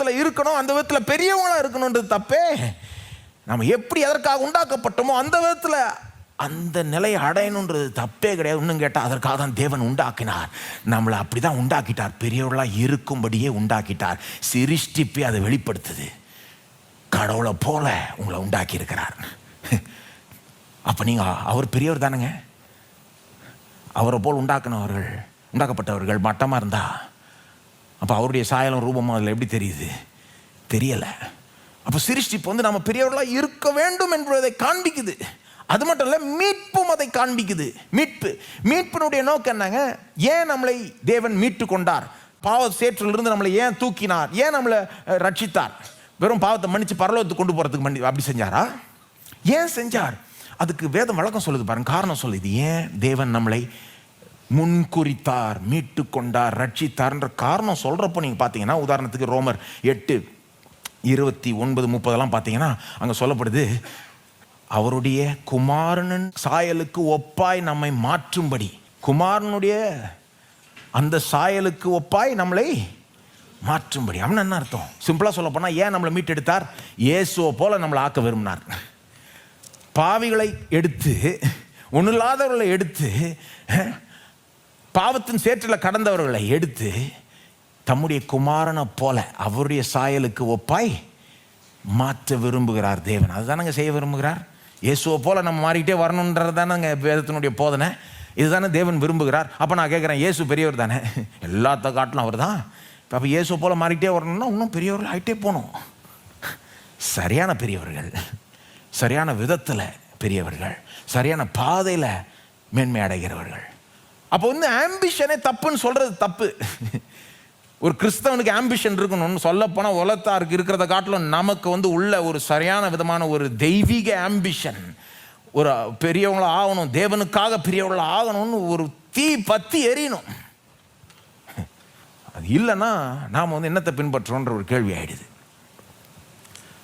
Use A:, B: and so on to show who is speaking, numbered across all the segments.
A: விதத்தில் இருக்கணும், அந்த விதத்தில் பெரியவங்களாக இருக்கணுன்றது தப்பே. நம்ம எப்படி எதற்காக உண்டாக்கப்பட்டோமோ அந்த விதத்தில் அந்த நிலையை அடையணுன்றது தப்பே கிடையாது. இன்னும் கேட்டால் அதற்காக தான் தேவன் உண்டாக்கினார். நம்மளை அப்படி தான் உண்டாக்கிட்டார், பெரியவர்களாக இருக்கும்படியே உண்டாக்கிட்டார். சிருஷ்டிப்பே அதை வெளிப்படுத்துது. கடவுளை போல உங்களை உண்டாக்கி இருக்கிறார். அப்போ நீங்கள் அவர் பெரியவர் தானுங்க. அவரை போல் உண்டாக்கப்பட்டவர்கள் மட்டமாக இருந்தா அப்போ அவருடைய சாயலும் ரூபமும் அதில் எப்படி தெரியுது? தெரியலை. அப்போ சிருஷ்டிப்பு நம்ம பெரியவர்களாக இருக்க வேண்டும் என்பதை காண்பிக்குது. அது மட்டும் இல்லை, மீட்பும் அதை காண்பிக்குது. மீட்பினுடைய நோக்கம் என்னங்க? ஏன் நம்மளை தேவன் மீட்டு கொண்டார்? பாவ சேற்றிலிருந்து நம்மளை ஏன் தூக்கினார்? ஏன் நம்மளை ரட்சித்தார்? வெறும் பாவத்தை மன்னிச்சு பரலோகத்துக்கு கொண்டு போகிறதுக்கு அப்படி செஞ்சாரா? ஏன் செஞ்சார்? அதுக்கு வேதம் வழக்கம் சொல்லுது பாருங்க, காரணம் சொல்லுது. ஏன் தேவன் நம்மளை முன்குறித்தார், மீட்டு கொண்டார், ரட்சித்தார்ன்ற காரணம் சொல்கிறப்போ நீங்கள் பார்த்தீங்கன்னா, உதாரணத்துக்கு ரோமர் 8:29-30 பார்த்தீங்கன்னா அங்கே சொல்லப்படுது, அவருடைய குமாரனின் சாயலுக்கு ஒப்பாய் நம்மை மாற்றும்படி, குமாரனுடைய அந்த சாயலுக்கு ஒப்பாய் நம்மளை மாற்றும்படி. அவன் என்ன அர்த்தம்? சிம்பிளாக சொல்ல போனால், ஏன் நம்மளை மீட்டெடுத்தார்? இயேசுவை போல நம்மளை ஆக்க விரும்பினார். பாவிகளை எடுத்து, ஒன்றும் இல்லாதவர்களை எடுத்து, பாவத்தின் சேற்றில் கடந்தவர்களை எடுத்து தம்முடைய குமாரனை போல அவருடைய சாயலுக்கு ஒப்பாய் மாற்ற விரும்புகிறார் தேவன். அதுதானங்க செய்ய விரும்புகிறார். இயேசுவை போல நம்ம மாறிக்கிட்டே வரணுன்றது தானேங்க வேதத்தினுடைய போதனை. இதுதானே தேவன் விரும்புகிறார். அப்போ நான் கேட்குறேன், இயேசு பெரியவர் தானே? எல்லாத்த காட்டிலும் அவர் தான். அப்போ இயேசுவை போல மாறிக்கிட்டே வரணும்னா இன்னும் பெரியவர்கள் ஆகிட்டே போகணும். சரியான பெரியவர்கள், சரியான விதத்தில் பெரியவர்கள், சரியான பாதையில் மேன்மை அடைகிறவர்கள். அப்போ ஆம்பிஷனே தப்புன்னு சொல்கிறது தப்பு. ஒரு கிறிஸ்தவனுக்கு ஆம்பிஷன் இருக்கணும்னு சொல்லப்போனால் உலகத்தாருக்கு இருக்கிறத காட்டிலும் நமக்கு உள்ள ஒரு சரியான விதமான ஒரு தெய்வீக ஆம்பிஷன், ஒரு பெரியவங்கள ஆகணும், தேவனுக்காக பெரியவங்கள ஆகணும்னு ஒரு தீ பற்றி எரியணும். அது இல்லைன்னா நாம் என்னத்தை பின்பற்றோன்ற ஒரு கேள்வி ஆகிடுது.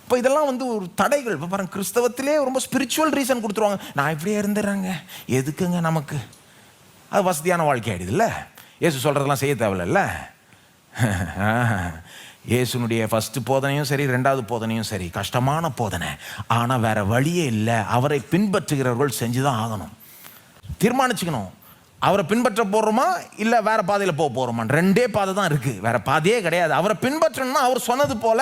A: இப்போ இதெல்லாம் ஒரு தடைகள். இப்போ பாருங்க, கிறிஸ்தவத்திலே ரொம்ப ஸ்பிரிச்சுவல் ரீசன் கொடுத்துருவாங்க. நான் இப்படியே இருந்துடுறாங்க, எதுக்குங்க நமக்கு? அது வசதியான வாழ்க்கை ஆகிடுதுல்ல. இயேசு சொல்கிறதெல்லாம் செய்ய தேவையில்ல. இயேசுனுடைய ஃபர்ஸ்ட் போதனையும் சரி, ரெண்டாவது போதனையும் சரி கஷ்டமான போதனை. ஆனால் வேற வழியே இல்லை. அவரை பின்பற்றுகிறவர்கள் செஞ்சுதான் ஆகணும். தீர்மானிச்சுக்கணும், அவரை பின்பற்ற போகிறோமா இல்லை வேற பாதையில் போகிறோமா. ரெண்டே பாதை தான் இருக்குது, வேற பாதையே கிடையாது. அவரை பின்பற்றணும்னா அவர் சொன்னது போல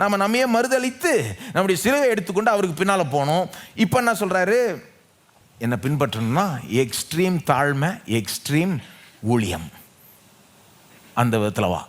A: நம்மையே மறுதளித்து நம்முடைய சிலுவை எடுத்துக்கொண்டு அவருக்கு பின்னால் போகணும். இப்போ என்ன சொல்கிறாரு? என்னை பின்பற்றணும்னா எக்ஸ்ட்ரீம் தாழ்மை, எக்ஸ்ட்ரீம் ஊழியம், அந்த விதத்தில் வா.